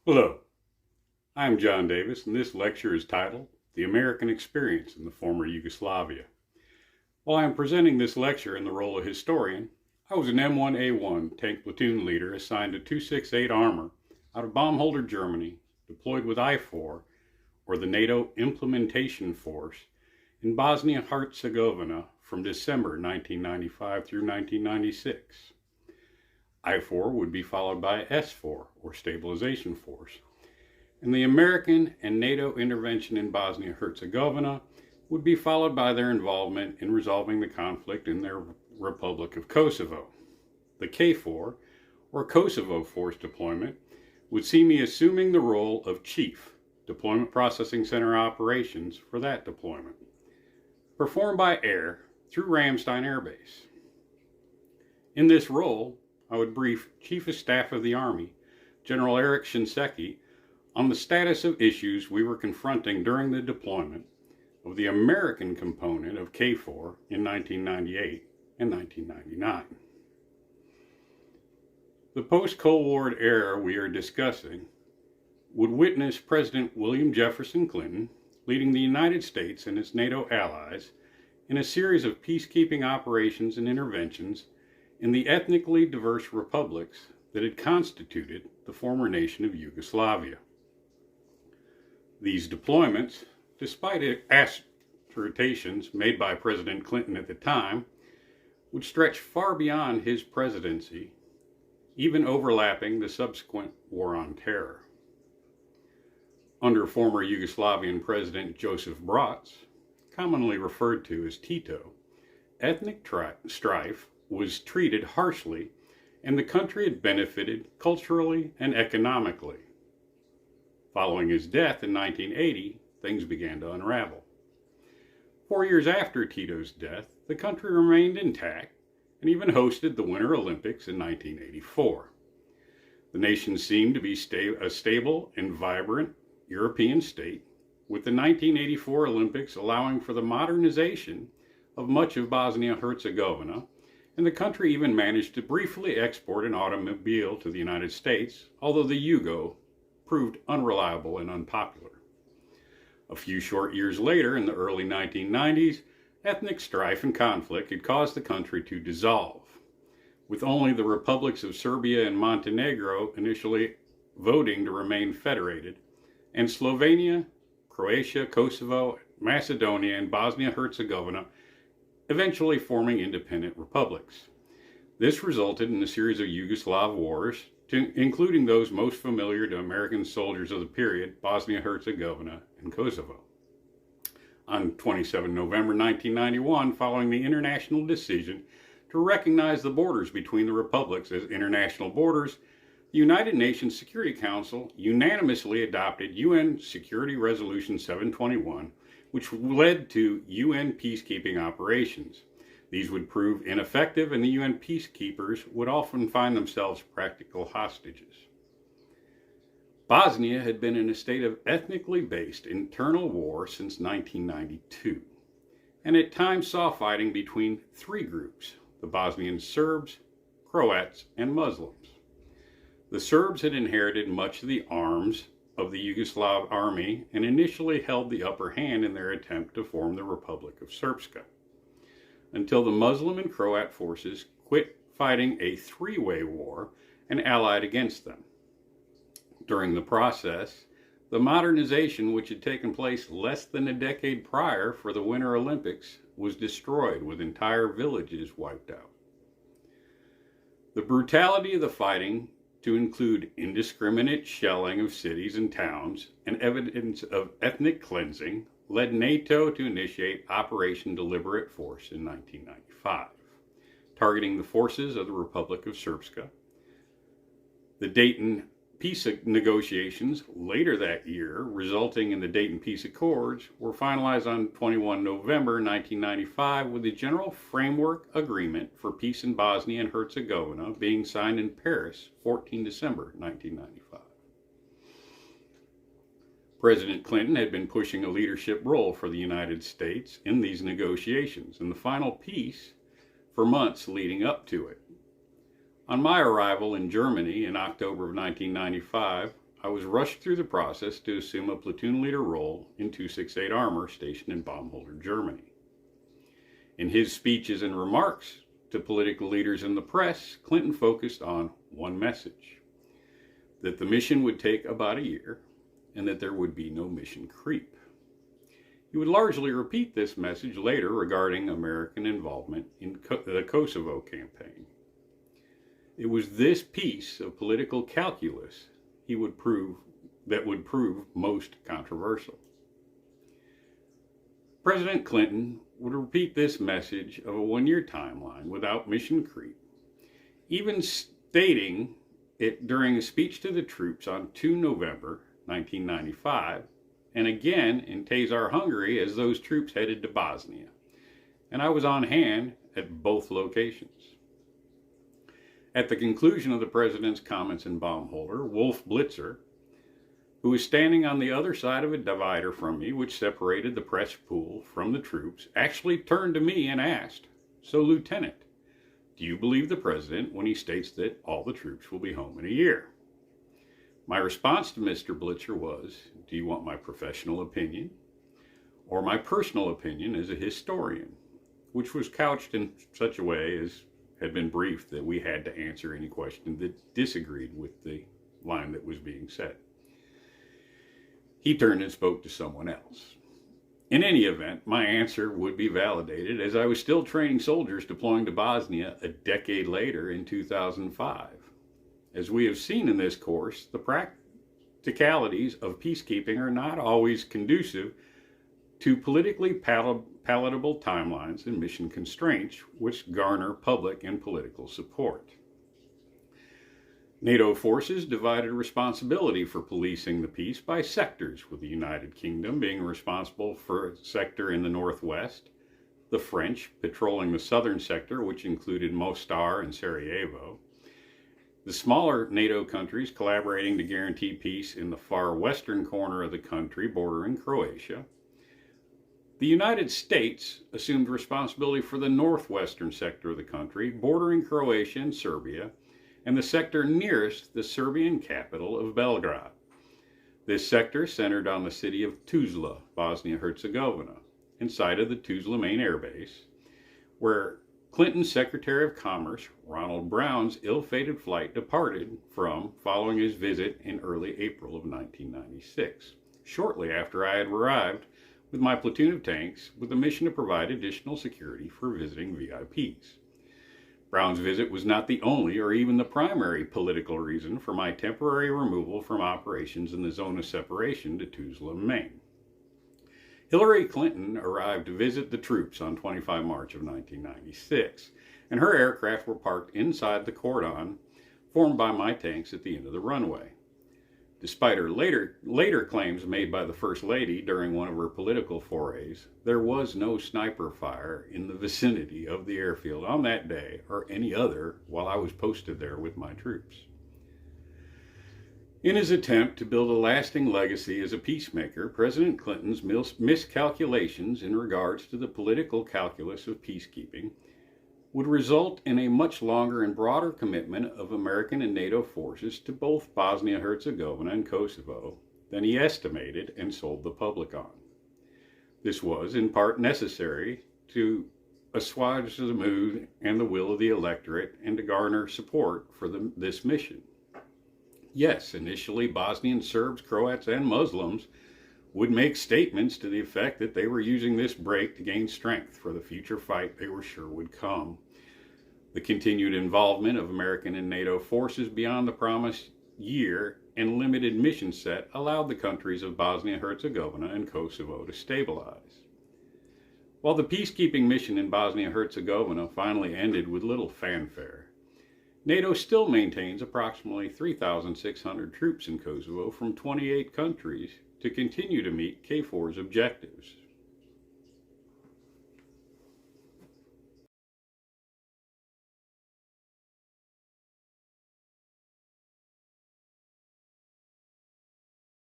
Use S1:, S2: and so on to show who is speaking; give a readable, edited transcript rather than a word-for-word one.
S1: Hello, I'm John Davis, and this lecture is titled The American Experience in the Former Yugoslavia. While I am presenting this lecture in the role of historian, I was an M1A1 tank platoon leader assigned to 268 Armor out of Baumholder, Germany, deployed with I-4, or the NATO Implementation Force, in Bosnia-Herzegovina from December 1995 through 1996. I-4 would be followed by S-4, or Stabilization Force, and the American and NATO intervention in Bosnia-Herzegovina would be followed by their involvement in resolving the conflict in their Republic of Kosovo. The KFOR, or Kosovo Force Deployment, would see me assuming the role of Chief, Deployment Processing Center Operations for that deployment, performed by air through Ramstein Air Base. In this role, I would brief Chief of Staff of the Army, General Erich Shinseki, on the status of issues we were confronting during the deployment of the American component of KFOR in 1998 and 1999. The post-Cold War era we are discussing would witness President William Jefferson Clinton leading the United States and its NATO allies in a series of peacekeeping operations and interventions in the ethnically diverse republics that had constituted the former nation of Yugoslavia. These deployments, despite assertions made by President Clinton at the time, would stretch far beyond his presidency, even overlapping the subsequent War on Terror. Under former Yugoslavian President Josip Broz, commonly referred to as Tito, ethnic strife was treated harshly, and the country had benefited culturally and economically. Following his death in 1980, things began to unravel. 4 years after Tito's death, the country remained intact and even hosted the Winter Olympics in 1984. The nation seemed to be a stable and vibrant European state, with the 1984 Olympics allowing for the modernization of much of Bosnia-Herzegovina, and the country even managed to briefly export an automobile to the United States, although the Yugo proved unreliable and unpopular. A few short years later, in the early 1990s, ethnic strife and conflict had caused the country to dissolve, with only the republics of Serbia and Montenegro initially voting to remain federated, and Slovenia, Croatia, Kosovo, Macedonia, and Bosnia-Herzegovina eventually forming independent republics. This resulted in a series of Yugoslav wars, including those most familiar to American soldiers of the period, Bosnia-Herzegovina and Kosovo. On 27 November 1991, following the international decision to recognize the borders between the republics as international borders, the United Nations Security Council unanimously adopted UN Security Resolution 721, which led to UN peacekeeping operations. These would prove ineffective, and the UN peacekeepers would often find themselves practical hostages. Bosnia had been in a state of ethnically based internal war since 1992, and at times saw fighting between three groups: the Bosnian Serbs, Croats, and Muslims. The Serbs had inherited much of the arms of the Yugoslav army and initially held the upper hand in their attempt to form the Republic of Srpska, until the Muslim and Croat forces quit fighting a three-way war and allied against them. During the process, the modernization which had taken place less than a decade prior for the Winter Olympics was destroyed, with entire villages wiped out. The brutality of the fighting, to include indiscriminate shelling of cities and towns and evidence of ethnic cleansing, led NATO to initiate Operation Deliberate Force in 1995, targeting the forces of the Republic of Srpska. The Dayton peace negotiations later that year, resulting in the Dayton Peace Accords, were finalized on 21 November 1995, with the General Framework Agreement for Peace in Bosnia and Herzegovina being signed in Paris 14 December 1995. President Clinton had been pushing a leadership role for the United States in these negotiations and the final peace for months leading up to it. On my arrival in Germany in October of 1995, I was rushed through the process to assume a platoon leader role in 268 Armor stationed in Baumholder, Germany. In his speeches and remarks to political leaders in the press, Clinton focused on one message: that the mission would take about a year and that there would be no mission creep. He would largely repeat this message later regarding American involvement in the Kosovo campaign. It was this piece of political calculus that would prove most controversial. President Clinton would repeat this message of a one-year timeline without mission creep, even stating it during a speech to the troops on 2 November 1995, and again in Tazar, Hungary, as those troops headed to Bosnia, and I was on hand at both locations. At the conclusion of the president's comments in Baumholder, Wolf Blitzer, who was standing on the other side of a divider from me, which separated the press pool from the troops, actually turned to me and asked, "So, Lieutenant, do you believe the president when he states that all the troops will be home in a year?" My response to Mr. Blitzer was, "Do you want my professional opinion or my personal opinion as a historian?" which was couched in such a way as had been briefed that we had to answer any question that disagreed with the line that was being said. He turned and spoke to someone else. In any event, my answer would be validated, as I was still training soldiers deploying to Bosnia a decade later in 2005. As we have seen in this course, the practicalities of peacekeeping are not always conducive to politically palatable timelines and mission constraints which garner public and political support. NATO forces divided responsibility for policing the peace by sectors, with the United Kingdom being responsible for a sector in the northwest, the French patrolling the southern sector, which included Mostar and Sarajevo, the smaller NATO countries collaborating to guarantee peace in the far western corner of the country bordering Croatia. The United States assumed responsibility for the northwestern sector of the country bordering Croatia and Serbia, and the sector nearest the Serbian capital of Belgrade. This sector centered on the city of Tuzla, Bosnia-Herzegovina, and site of the Tuzla main air base, where Clinton's Secretary of Commerce, Ronald Brown's ill-fated flight departed from following his visit in early April of 1996, shortly after I had arrived with my platoon of tanks with a mission to provide additional security for visiting VIPs. Brown's visit was not the only or even the primary political reason for my temporary removal from operations in the zone of separation to Tuzla, Maine. Hillary Clinton arrived to visit the troops on 25 March of 1996, and her aircraft were parked inside the cordon formed by my tanks at the end of the runway. Despite her later claims made by the First Lady during one of her political forays, there was no sniper fire in the vicinity of the airfield on that day or any other while I was posted there with my troops. In his attempt to build a lasting legacy as a peacemaker, President Clinton's miscalculations in regards to the political calculus of peacekeeping would result in a much longer and broader commitment of American and NATO forces to both Bosnia-Herzegovina and Kosovo than he estimated and sold the public on. This was, in part, necessary to assuage the mood and the will of the electorate and to garner support for this mission. Yes, initially Bosnian Serbs, Croats, and Muslims would make statements to the effect that they were using this break to gain strength for the future fight they were sure would come. The continued involvement of American and NATO forces beyond the promised year and limited mission set allowed the countries of Bosnia-Herzegovina and Kosovo to stabilize. While the peacekeeping mission in Bosnia-Herzegovina finally ended with little fanfare, NATO still maintains approximately 3,600 troops in Kosovo from 28 countries to continue to meet KFOR's objectives.